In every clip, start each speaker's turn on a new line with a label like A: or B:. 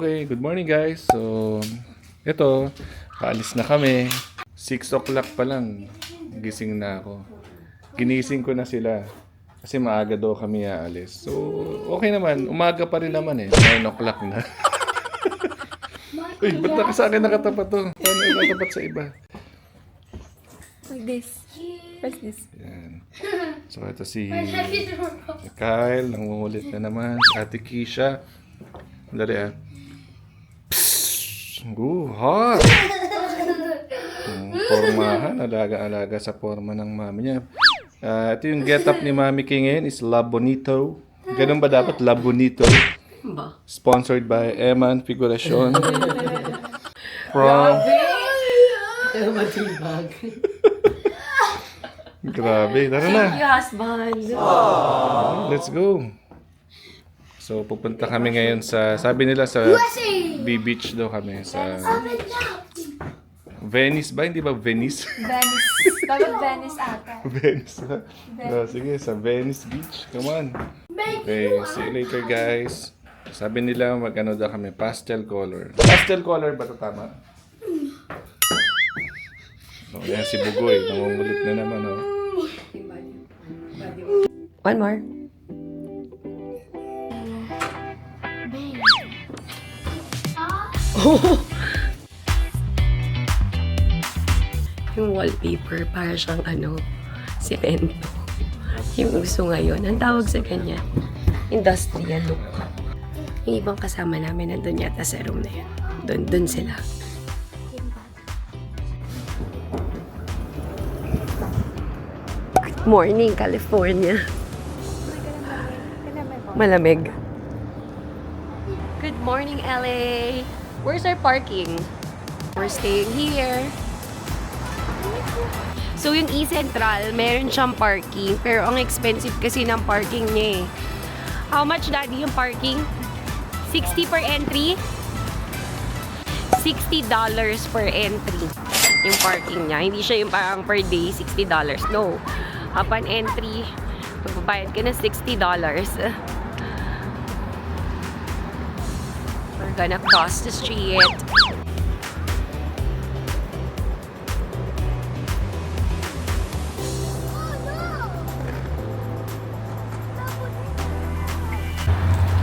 A: Okay, good morning guys. So, ito, paalis na kami. 6 o'clock pa lang, gising na ako. Ginising ko na sila. Kasi maaga daw kami aalis. So, okay naman. Umaga pa rin naman eh. 9 o'clock na. Uy, ba't na sa akin nakatapat to? Paano nakatapat sa iba?
B: Like this. Press this.
A: Yan. So, ito si Kyle. Nangungulit na naman. Ate Keisha. Dali ah. Psst! Hot! Formahan. Alaga-alaga sa forma ng mami niya. Ito yung get-up ni Mami King ngayon is La Bonito. Ganun ba dapat? La Bonito. Sponsored by Eman Figuracion. From... Grabe, tara na.
B: Thank you, husband.
A: Let's go. So, pupunta kami ngayon sa, sabi nila sa B-Beach daw kami. Sa Venice ba? Hindi ba Venice?
B: Venice. Dapat Venice ata.
A: Venice. Sige, sa Venice Beach. Come on. Okay, see you later guys. Sabi nila mag-ano daw kami, pastel color. Pastel color ba ito tama? Oh, yan si Bugoy. Nangungulit na naman. Oh.
B: One more. Yung wallpaper, para siyang semento. Yung uso ngayon, ang tawag sa kanya, industrial look. Yung ibang kasama namin nandun yata sa room na yun. Doon sila. Good morning, California. Malamig. Good morning, LA. Where's our parking? We're staying here. So, yung E-Central, meron siyang parking. Pero ang expensive kasi ng parking niya eh. How much, Daddy, yung parking? 60 per entry? $60 per entry. Yung parking niya. Hindi siya yung parang per day, $60. No. Upon entry, magbabayad ka ng $60. We're gonna cross the street.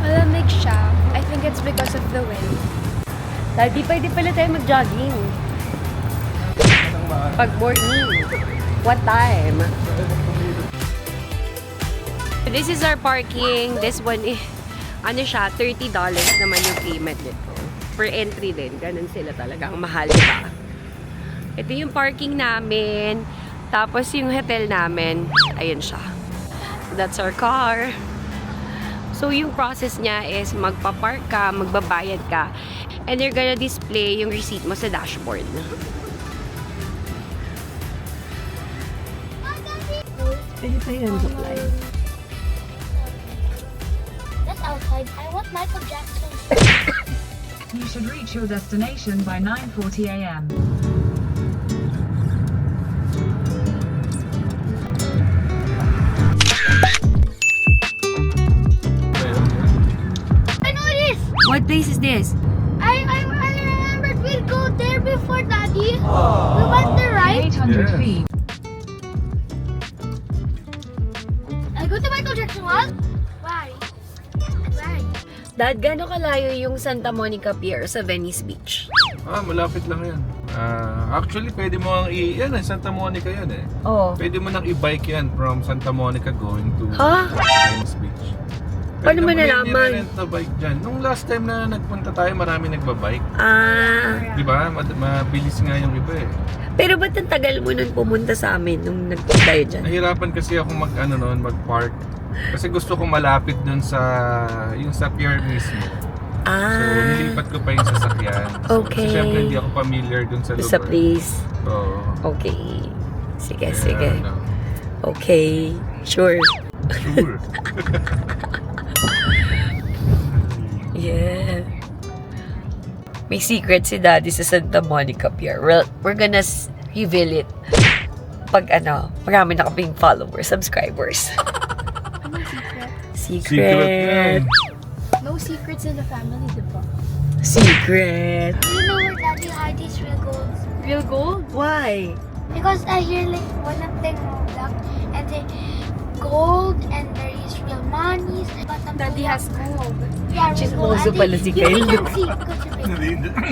B: Malamig siya. I think it's because of the wind. Daddy, pwede pala tayo mag-jogging. Pag morning. What time? This is our parking. This one is, siya, $30 naman yung payment nito. Per entry din. Ganun sila talagang mahal pa. Ito yung parking namin. Tapos yung hotel namin, ayun siya. That's our car. So, yung process niya is magpa-park ka, magbabayad ka, and they're gonna display yung receipt mo sa dashboard. Pwede tayo yung zipline.
C: That's outside. I want Michael Jackson.
D: You should reach your destination by 9:40 a.m.
C: I know this.
B: What place is this?
C: I remembered we'd go there before, Daddy. We went there, right?
D: 800
A: Yeah.
D: feet.
C: I go to Michael Jackson one. Why? Why?
B: Dad, gano'n kalayo yung Santa Monica Pier sa Venice Beach?
A: Malapit lang yan. Actually, pwede mo ang yan Santa Monica yan eh.
B: Oo.
A: Pwede mo nang i-bike yan from Santa Monica going to
B: Ha?
A: Venice Beach.
B: Paano mo
A: Pwede naman
B: nalaman?
A: i-rent na bike dyan. Nung last time na nagpunta tayo, marami nagbabike.
B: Ah.
A: Di ba? Mabilis nga yung iba eh.
B: Pero ba't ang tagal mo nun pumunta sa amin nung nagpunta tayo dyan?
A: Nahirapan kasi ako mag-park. Kasi gusto ko malapit dun yung sa pier mismo. So, nilipat ko pa yung sasakyan.
B: Okay.
A: So, syempre hindi ako familiar dun sa lugar.
B: Sa place.
A: Oo.
B: Okay. Sige,
A: Kaya,
B: sige.
A: ano,
B: Okay. Sure.
A: Sure.
B: Yeah. May secret si Daddy sa Santa Monica Pier. Well, we're gonna reveal it pag marami na kaming followers, subscribers.
C: Anong secret?
B: Secret.
A: yan.
C: No secrets in the family, diba?
B: Secret.
C: Do you know where Daddy hide his real gold?
B: Real gold? Why?
C: Because I hear like one of them black and they gold and there is real money. But
B: Daddy has gold.
C: Yeah, real
B: Chismoso
C: gold.
B: pala si
C: You
B: Kyle.
C: can see because of it.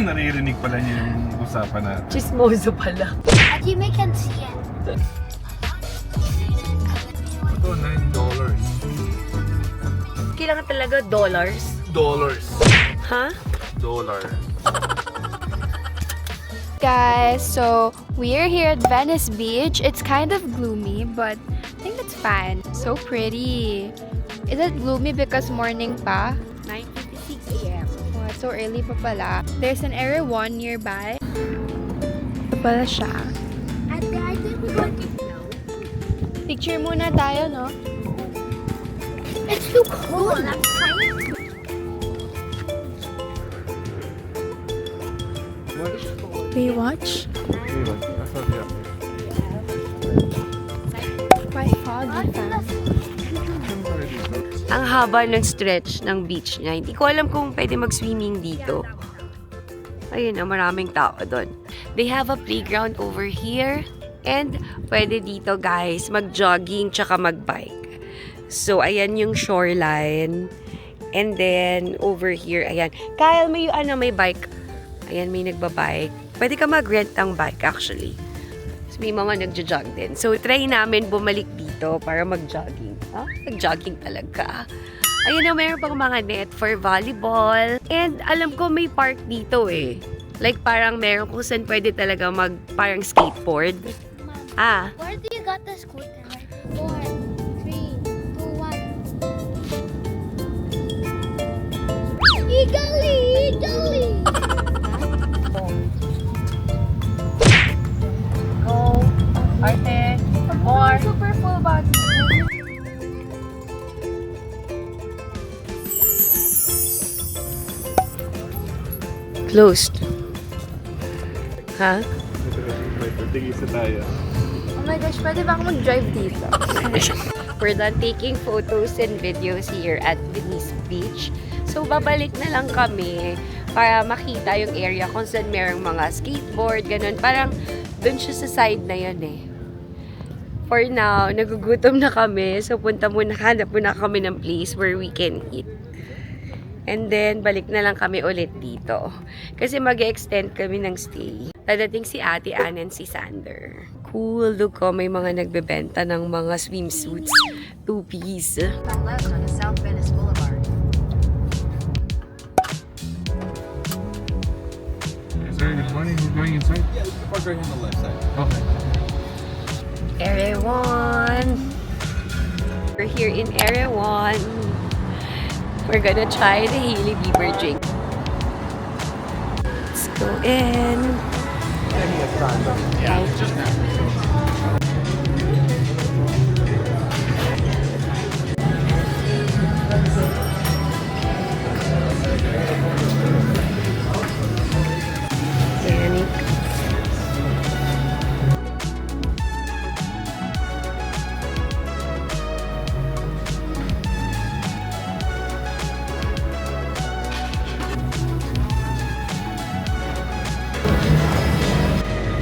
A: Naririnig pala niya yung usapan natin.
B: Chismoso pala.
C: And you can see it.
A: Ito, $9.
B: Kailangan talaga dollars.
A: Dollars.
B: Ha?
A: Dollar.
E: Guys, so we're here at Venice Beach. It's kind of gloomy, but I think it's fine. So pretty. Is it gloomy because morning pa?
B: 9:56 a.m.
E: Oh, it's so early pa pala. There's an Area 1 nearby. Ito pala siya.
C: And I think we're going to
E: Picture muna tayo, no?
C: It's too cold. I'm trying.
E: Baywatch? Quite foggy pa.
B: Ang haba ng stretch ng beach niya. Hindi ko alam kung pwede mag-swimming dito. Ayun na, maraming tao doon. They have a playground over here. And pwede dito guys, mag-jogging tsaka mag-bike. So, ayan yung shoreline. And then, over here, ayan. Kyle, may bike. Ayan, may nagbabike. Pwede ka mag-rent ng bike actually. So, may mga nagja-jog din. So, try namin bumalik dito para mag-jogging. Nag-jogging talaga. Ayun na, mayroon pang mga net for volleyball. And alam ko may park dito eh. Like parang meron kung saan pwede talaga parang skateboard. Ah,
C: Where do you got the scooter? 4, 3, 2, 1. Eagerly!
B: go. Arte. More.
E: Super full body.
B: Closed. Ha?
A: Tigisa tayo.
E: Oh my gosh, pwede ba ako mag-drive dito?
B: We're done taking photos and videos here at Venice Beach. So, babalik na lang kami para makita yung area kung saan merong mga skateboard, ganun. Parang dun siya sa side na yun eh. For now, nagugutom na kami. So, hanap muna kami ng place where we can eat. And then, balik na lang kami ulit dito. Kasi mag-extend kami ng stay. Dadating si Ate Ann and si Sander. Cool, look ko, may mga nagbebenta ng mga swimsuits. 2-piece.
D: Left on South Venice Boulevard.
A: Sir, good morning. We're going inside?
F: Yeah, the park right on the left side.
A: Okay.
B: Area 1. We're here in Area 1. We're gonna try the Hailey Bieber drink. Let's go in.
A: Yeah, just now.
B: Organic.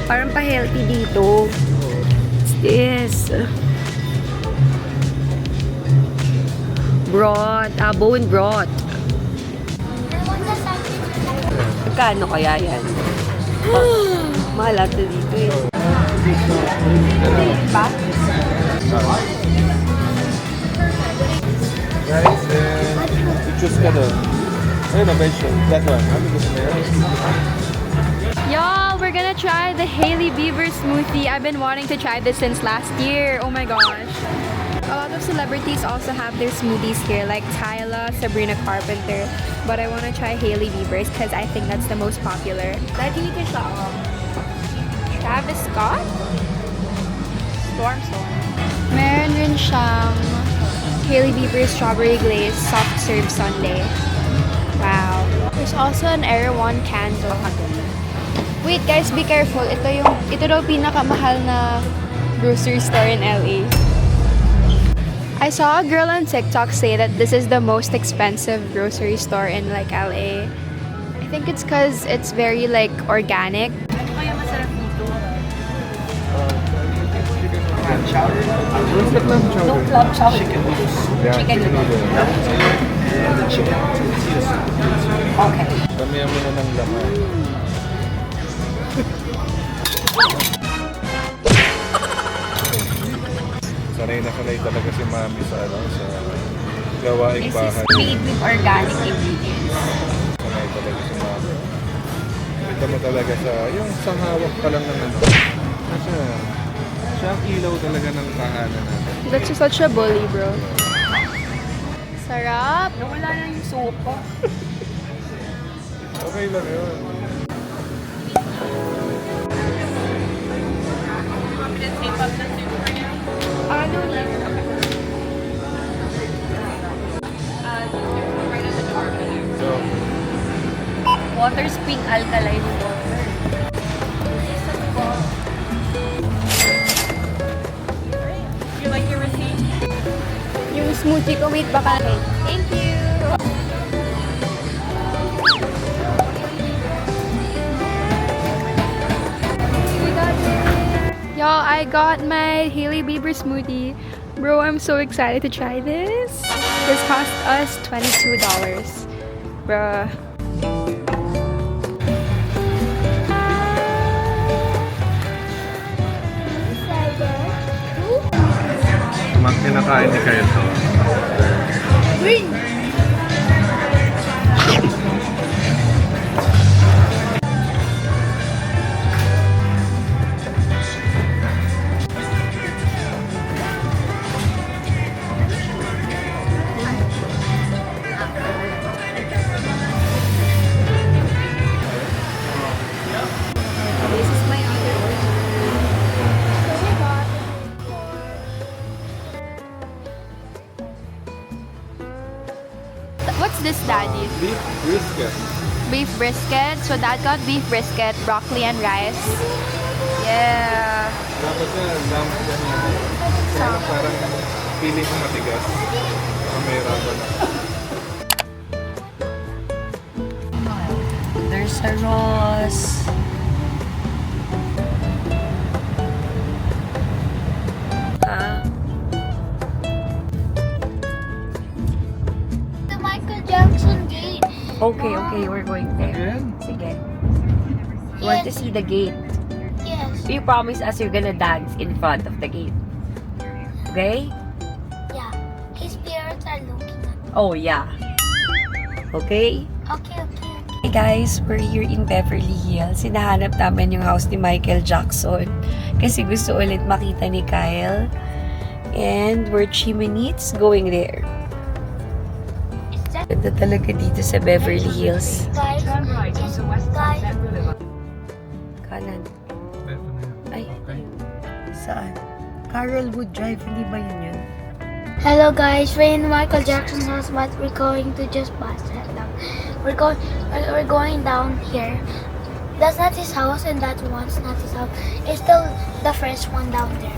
B: Parang pa-healthy dito. What's this? Broth. Bone broth. Magkano kaya yan? Mahal ata dito eh. Pa?
F: Guys, choose ka doon. Renovation. That one. Ano gusto mo yun?
E: Y'all, we're gonna try the Hailey Bieber smoothie. I've been wanting to try this since last year. Oh my gosh. A lot of celebrities also have their smoothies here, like Tyla, Sabrina Carpenter. But I want to try Hailey Bieber's because I think that's the most popular.
B: Nandito siya.
E: Travis Scott? Storm. Meron rin siyang Hailey Bieber Strawberry Glaze Soft Serve Sundae. Wow. There's also an Area 1 candle. Wait guys, be careful. Ito daw pinakamahal na grocery store in LA. I saw a girl on TikTok say that this is the most expensive grocery store in like LA. I think it's because it's very like organic.
F: Where's the clam chowder?
B: Club chowder.
F: Yeah,
B: Chicken
F: noodle.
B: noodle.
F: And the chicken.
B: Okay.
F: Damihan mo na ng laman. Sanay na sanay talaga si Mami sa gawaing
B: This is
F: bahay.
B: made with organic ingredients.
F: Sanay talaga si Mami. Kita mo talaga yung sa hawak pa lang ng ano. Siya ang ilaw talaga ng tahanan natin.
E: That's such a bully, bro. Sarap.
B: Nawala na yung sopa.
F: Okay lang yun.
B: Ano yun?
F: So,
B: Water spring alkaline water. You like your receipt?
E: Yung smoothie ko, wait baka.
B: Thank you.
E: Y'all, I got my Hailey Bieber smoothie. Bro, I'm so excited to try this. This cost us $22. Bruh.
F: kinakain ni Kyle to.
B: This is my other order.
E: What's this, Daddy?
F: Beef brisket.
E: Beef brisket. So Dad got beef brisket, broccoli, and rice. Yeah.
F: Dapat yan, lamb yan. Kaya parang feeling ko matigas. May raban.
B: There's a Ross.
C: The Michael Jackson gate.
B: Okay, we're going there.
F: Again?
B: Sige. You want to see the gate?
C: Yes.
B: You promise us you're gonna dance in front of the gate. Okay?
C: Yeah. His parents are looking at.
B: Oh, yeah. Okay?
C: Okay.
B: Hey guys, we're here in Beverly Hills. Hinahanap namin yung house ni Michael Jackson kasi gusto ulit makita ni Kyle. And we're 3 minutes going there.
C: Is that
B: Ganda talaga dito sa Beverly Hills.
C: guys?
D: Turn right onto West
C: Guys.
D: Sunset Boulevard.
B: Kanan.
F: Ito na yan.
B: Ay,
F: Okay.
B: saan? Carrollwood Drive, hindi ba yun?
C: Hello guys, we're in Michael Jackson's house, but we're going to just pass that down. We're going down here. That's not his house, and that one's not his house. It's still the first one down there.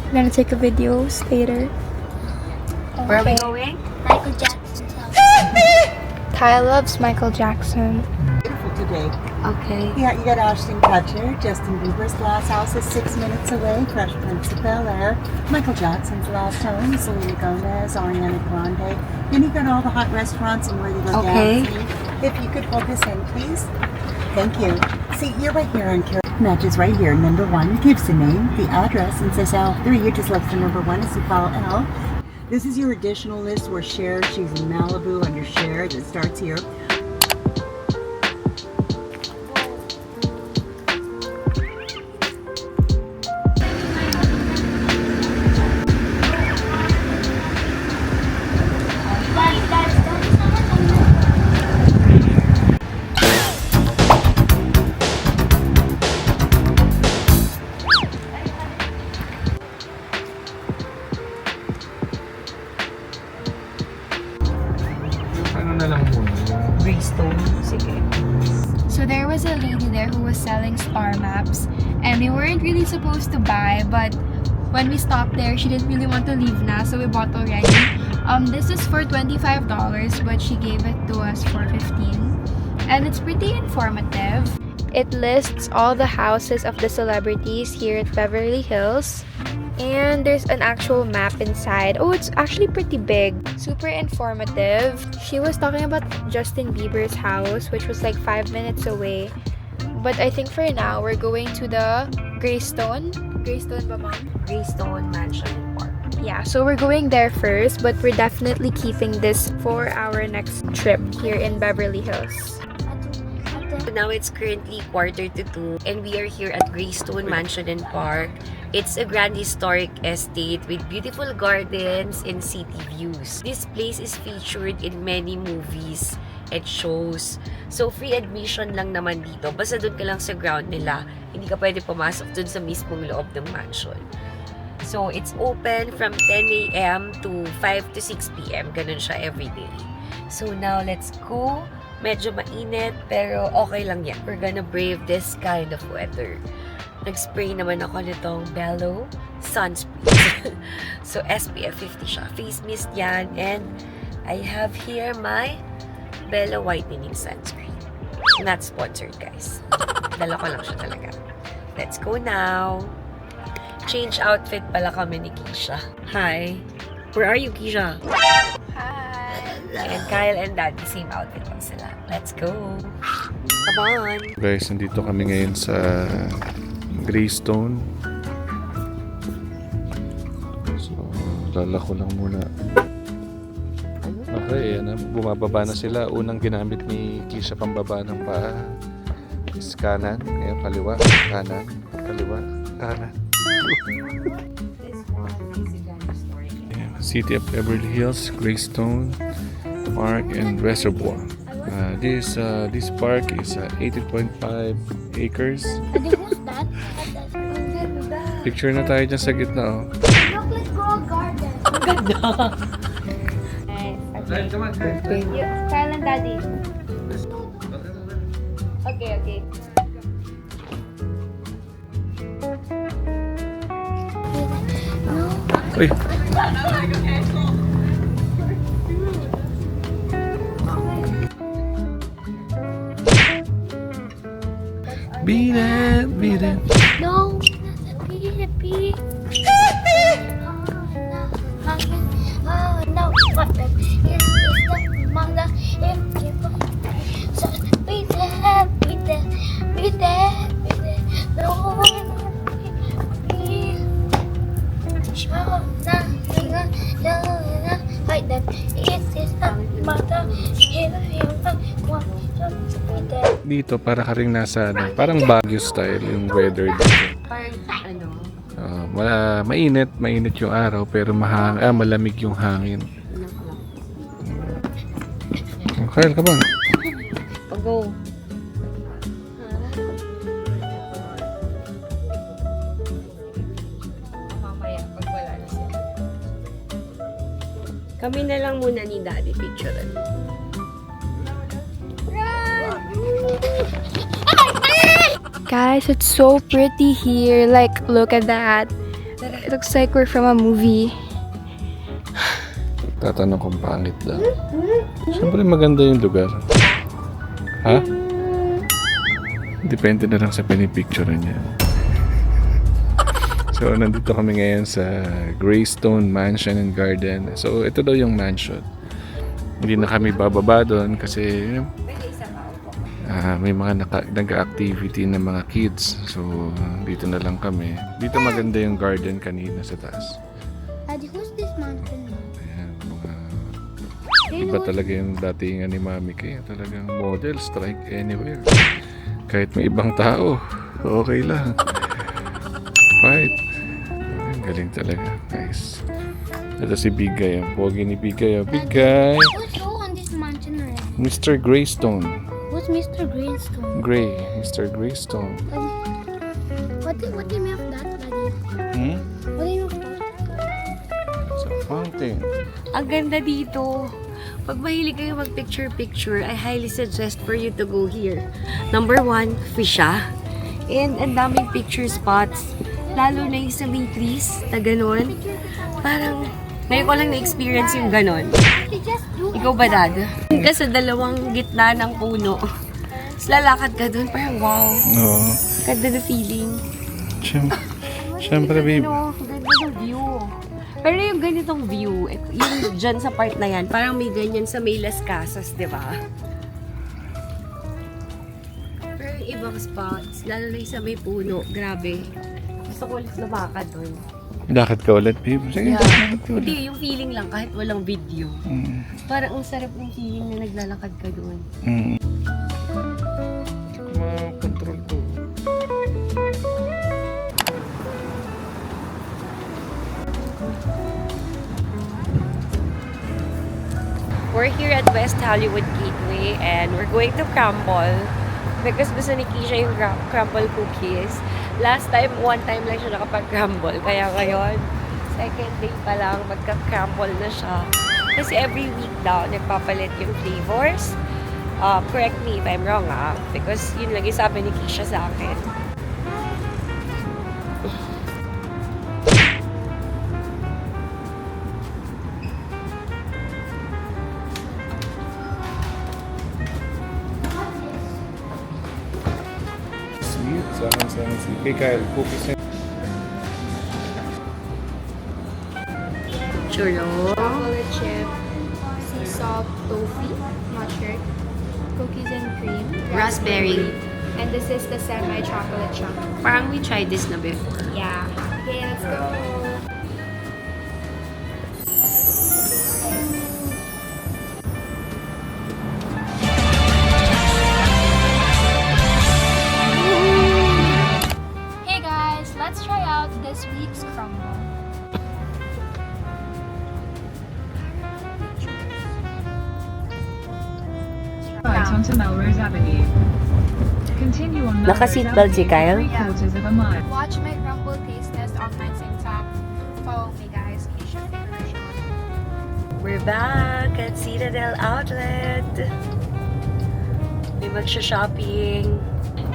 E: I'm gonna take a video later.
B: Where are we going?
C: Michael Jackson's house.
E: Kyle loves Michael Jackson.
G: Beautiful today.
B: Okay.
G: Yeah, you got Ashton Kutcher, Justin Bieber's last house is 6 minutes away, Fresh Prince of Bel-Air, Michael Jackson's last home, Selena Gomez, Ariana Grande. Then you got all the hot restaurants and where you go
B: Okay.
G: dancing. If you could hold this in, please. Thank you. See, you're right here on Carol. Matches right here. Number 1 gives the name, the address, and says L3. You just look for number 1 as you follow L. This is your additional list where Cher, she's in Malibu under Cher. It starts here.
F: Ano na lang muna?
B: Greystone. Sige.
E: So there was a lady there who was selling star maps, and we weren't really supposed to buy, but when we stopped there, she didn't really want to leave na, so we bought already. This is for $25, but she gave it to us for $15. And it's pretty informative. It lists all the houses of the celebrities here at Beverly Hills. And there's an actual map inside. Oh, it's actually pretty big. Super informative. She was talking about Justin Bieber's house, which was like 5 minutes away. But I think for now, we're going to the Greystone. Greystone ba, Mom?
B: Greystone Mansion and Park.
E: Yeah, so we're going there first, but we're definitely keeping this for our next trip here in Beverly Hills.
B: So now it's currently 1:45 and we are here at Greystone Mansion and Park. It's a grand historic estate with beautiful gardens and city views. This place is featured in many movies and shows. So free admission lang naman dito. Basta dun ka lang sa ground nila. Hindi ka pwede pumasok dun sa mismong loob ng mansion. So it's open from 10 a.m. to 5 to 6 p.m. Ganun siya everyday. So now let's go. Medyo mainit pero okay lang yan. We're gonna brave this kind of weather. Nag-spray naman ako nitong Bello sunscreen. So SPF 50 siya. Face mist yan. And I have here my Bello whitening sunscreen. Not sponsored, guys. Dala ko lang siya talaga. Let's go now. Change outfit pala kami ni Keisha. Hi. Where are you, Keisha?
E: Hi!
B: And Kyle and Dad, same outfit lang sila. Let's go. Come on.
A: Guys, nandito kami ngayon sa Greystone. So, lalako lang muna. Okay, yan na. Bumababa na sila. Unang ginamit ni Keisha pambaba ng paa is kanan. Ngayon kaliwa. Kanan. Kaliwa. Kanan. Ayan, City of Beverly Hills, Greystone Park and Reservoir. This park is 18.5 acres.
C: Adi, who's that?
A: Picture na tayo dyan sa gitna. Oh.
C: Look, let's go a garden.
E: Kyle and Daddy. Okay.
C: No.
A: Uy! Beat it.
C: No. Pee. Oh no. What the? It's the manga. So beat it. No. Like that. It's the manga.
A: Dito para ka rin nasa parang Baguio style yung weather dito.
B: Parang ano?
A: Mainit yung araw pero malamig yung hangin. Kyle, ka ba?
B: Go. Mamaya, pag wala na sila. Kami na lang muna ni Daddy picturean.
E: Guys, it's so pretty here. Like, look at that. It looks like we're from a movie.
A: Tatanong kung pangit daw. Siyempre maganda yung lugar. Ha? Depende na lang sa pinipicture niya. So, nandito kami ngayon sa Greystone Mansion and Garden. So, ito daw yung mansion. Hindi na kami bababa doon kasi may mga nag-activity ng mga kids. So, dito na lang kami. Dito maganda yung garden kanina sa taas.
C: Adi, who's this mountain?
A: Ayan, mga... Iba talaga yung datingan ni Mami kaya talagang model, strike anywhere. Kahit may ibang tao, okay lang. Right. Galing talaga. Nice. Ito si Bigay. Ang pogi ni Bigay. Bigay!
C: Who's who on this mountain red?
A: Mr. Greystone.
C: Who's Mr. Greenstone?
A: Gray. Mr. Greystone.
C: What do you mean of that, Daddy?
A: Hmm?
C: What do you mean of
A: It's a fountain.
B: Ang ganda dito. Pag mahilig kayo mag-picture, I highly suggest for you to go here. Number 1, free siya. And ang daming picture spots. Lalo na yung sa may trees na gano'n. Parang, ngayon ko lang na-experience yung gano'n. Ikaw ba, Dad? Ka sa dalawang gitna ng puno. Tapos lalakad ka doon, parang wow.
A: Oo.
B: Ganda na feeling.
A: Siyempre, babe.
B: Ganda ng view. Pero yung ganitong view, yung dyan sa part na yan, parang may ganyan sa may Las Casas, di ba? Pero yung ibang spots, lalo na yung sa may puno, grabe. Gusto ko ulit lumakad doon.
A: Lakad ka ulit, babe. Sige,
B: Yeah.
A: lakad ka ulit.
B: Hindi, yung feeling lang kahit walang video.
A: Mm.
B: Parang ang sarap ng feeling na naglalakad ka doon.
A: Mm. Ma-control ko.
B: We're here at West Hollywood Gateway and we're going to Crumble because gusto ni Keisha yung crumble cookies. Last time, one time lang siya nakapag-crumble. Kaya ngayon, second day pa lang, magka-crumble na siya. Kasi every week daw, nagpapalit yung flavors. Correct me if I'm wrong, because yun lagi sabi ni Keisha sa akin.
A: Sweet. Sana si Kyle. Cookies and
B: Churro.
E: Chocolate chip, sea salt toffee, not sure. Cookies and cream.
B: Raspberry.
E: And this is the semi-chocolate chunk.
B: Parang we tried this na before.
E: Yeah. Okay, let's go. Hey guys, let's try out this week's crumble.
D: Right onto Melrose Avenue. Continue on Melrose
B: Naka-seatbelt si
D: Avenue
B: Kyle?
D: for 3/4 of a mile.
E: Watch my crumble taste test on my TikTok. Follow me guys, Keisha Figuration.
B: We're back at Citadel Outlet. May magsha-shopping.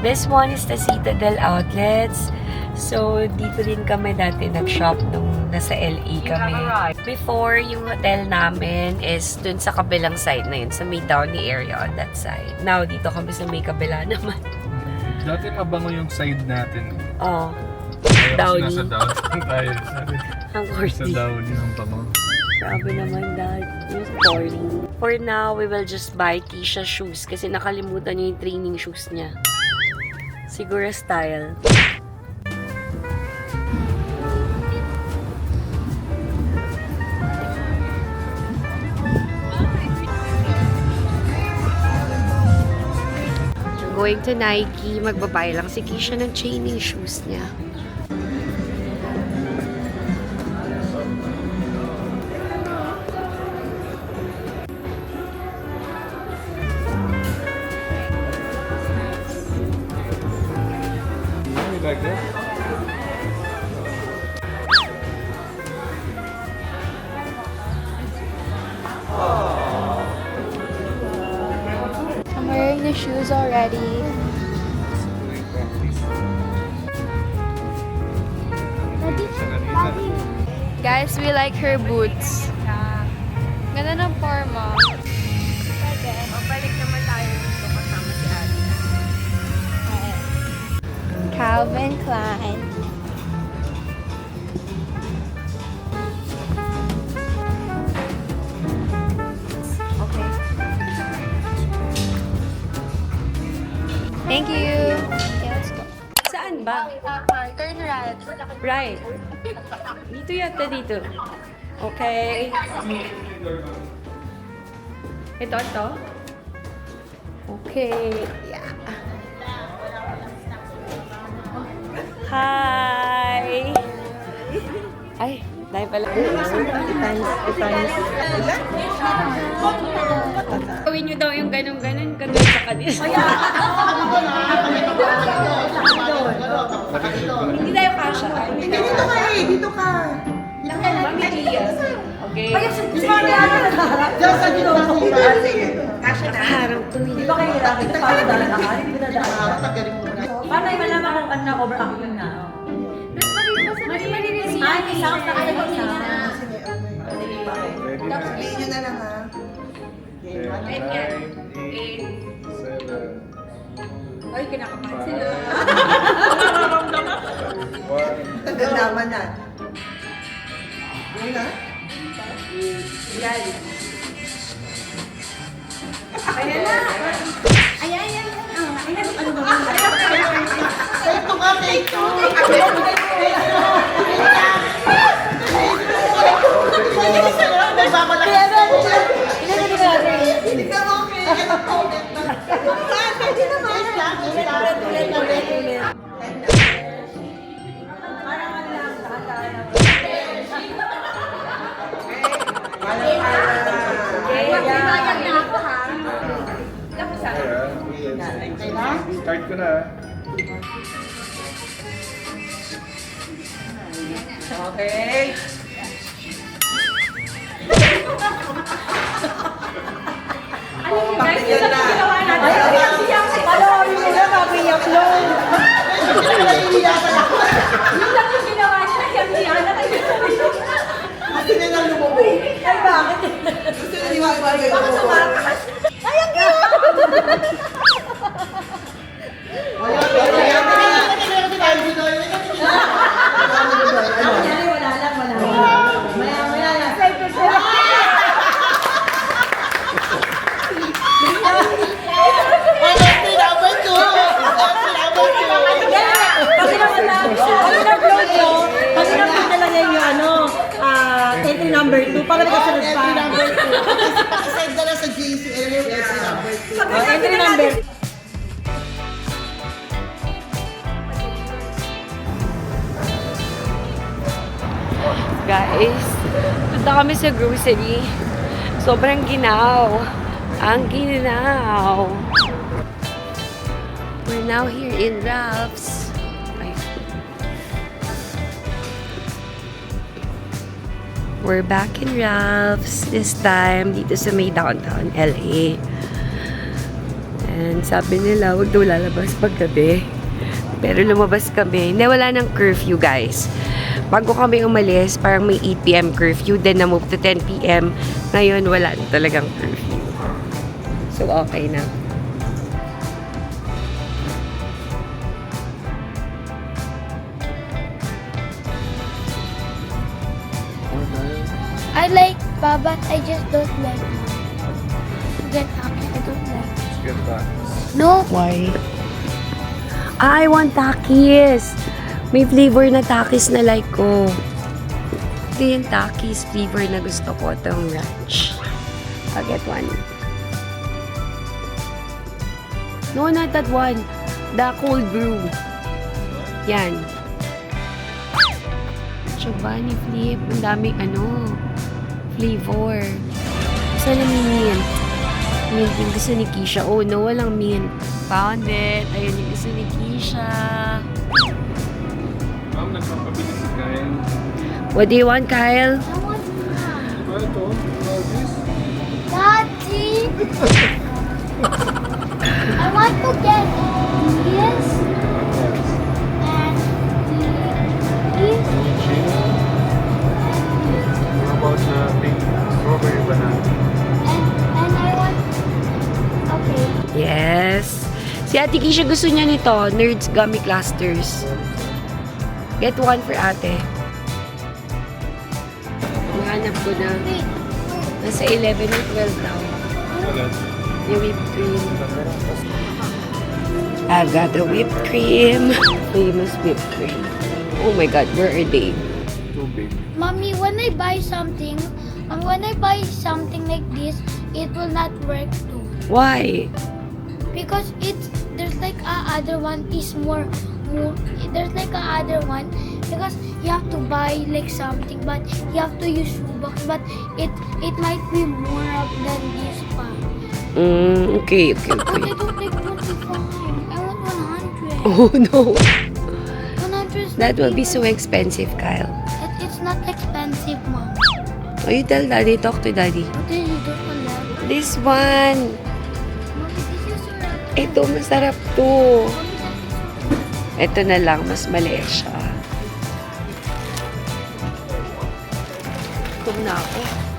B: This one is the Citadel Outlets. So, dito din kami dati nag-shop nung nasa LA kami. Before, yung hotel namin is dun sa kabilang side na yun, sa may Downey area on that side. Now, dito kami sa may kabila naman.
F: Dati mabango yung side natin.
B: Oh,
F: Ngayon
B: Downey.
F: Nasa Downey tayo. Sorry.
B: ang
F: Sa
B: corny.
F: Downey ang bango.
B: Grabe naman, Dad. Yung boring. For now, we will just buy Keisha shoes kasi nakalimutan niya yung training shoes niya. Siguro style. Going to Nike, magbabay lang si Keisha ng training shoes niya.
F: You like that?
E: I'm wearing the shoes already.
F: Doing practice. Sa kanina.
E: Guys, we like her boots. Ganda ng forma. Pwede.
B: Balik naman tayo dito kasama si Ate.
E: Calvin Klein.
B: Okay.
E: Thank you. Okay, let's go.
B: Saan ba?
E: Turn right.
B: Right. Dito yata dito. Okay. Ito. Okay. Yeah. Hi! Ay, dahil pala. Gawin nyo daw yung ganun-ganun ganun sa kanila. Hindi tayo kasha.
G: Dito ka eh! Dito ka!
B: Mami Gia. Okay.
G: Diyan sa dito ka!
B: Harap to. Hindi ba kayo
G: Ito para dalakan? Hindi na dalakan.
H: Paano yung malaman kung ano na overacting na?
A: Ready na.
G: Sabihin nyo na lang ha.
A: 10, 9, 8, 7.
B: Ay, kinakabahan sila.
A: 1.
G: Nagdalaman na. Yun na? Ayan na. Ayan, ayan. Ano ba? Take two ka, take two.
A: Start ko na.
G: Okay.
H: Entry number 2, para nagkasunod pa. Entry number 2.
G: Send na lang sa GC.
H: Entry number
B: Guys, punta kami sa grocery. Sobrang ginaw. Ang ginaw. We're now here in Ralph's. Ay. We're back in Ralph's. This time, dito sa may downtown LA. And sabi nila, huwag daw lalabas paggabi. Pero lumabas kami. Hindi, wala ng curfew, guys. Bago kami umalis, parang may 8 p.m. curfew. Then, na-move to 10 p.m. Ngayon, wala na talagang curfew. So, okay na.
C: I like Baba, I just don't like Get Taki, I don't like.
A: Get back.
C: No,
B: Why? I want Takis! May flavor na Takis na like ko. Ito yung Takis flavor na gusto ko. Itong ranch. I'll get one. No, not that one. The cold brew. Yan. Chobani flip. Ang daming flavor. Sana may mint. Mint yung gusto ni Keisha. Oh no, walang mint. Found it. Ayun yung gusto ni Keisha.
A: Ma'am, nagpapabili si Kyle.
B: What do you want, Kyle?
C: I want
A: Ito, ito. This.
C: Daddy. I want to get this and this.
A: How about the pink strawberry banana?
C: And I want. Okay.
B: Yes. Si Ate Keisha gusto niya nito. Nerds Gummy Clusters. Get one for ate. Hanap ko na.
C: Wait.
B: Nasa 11 or 12 daw.
A: Wala.
B: Yung whipped cream. I've got the whipped cream. Famous whipped cream. Oh my God, where are they?
A: Too big.
C: Mommy, when I buy something like this, it will not work too.
B: Why?
C: Because there's like a other one is more there's like a other one because you have to buy like something but you have to use shoebox but it might be more up than this one.
B: Okay.
C: But I don't like 25. I want 100.
B: Oh no.
C: 100 is
B: That
C: not
B: will be
C: even-
B: so expensive, Kyle.
C: It's not expensive, Mom.
B: Oh, you tell Daddy, talk to Daddy.
C: But then you don't allow.
B: This one.
C: Mommy, this is your.
B: Ito, masarap to. Ito na lang, mas maliit siya. Gutom na ako.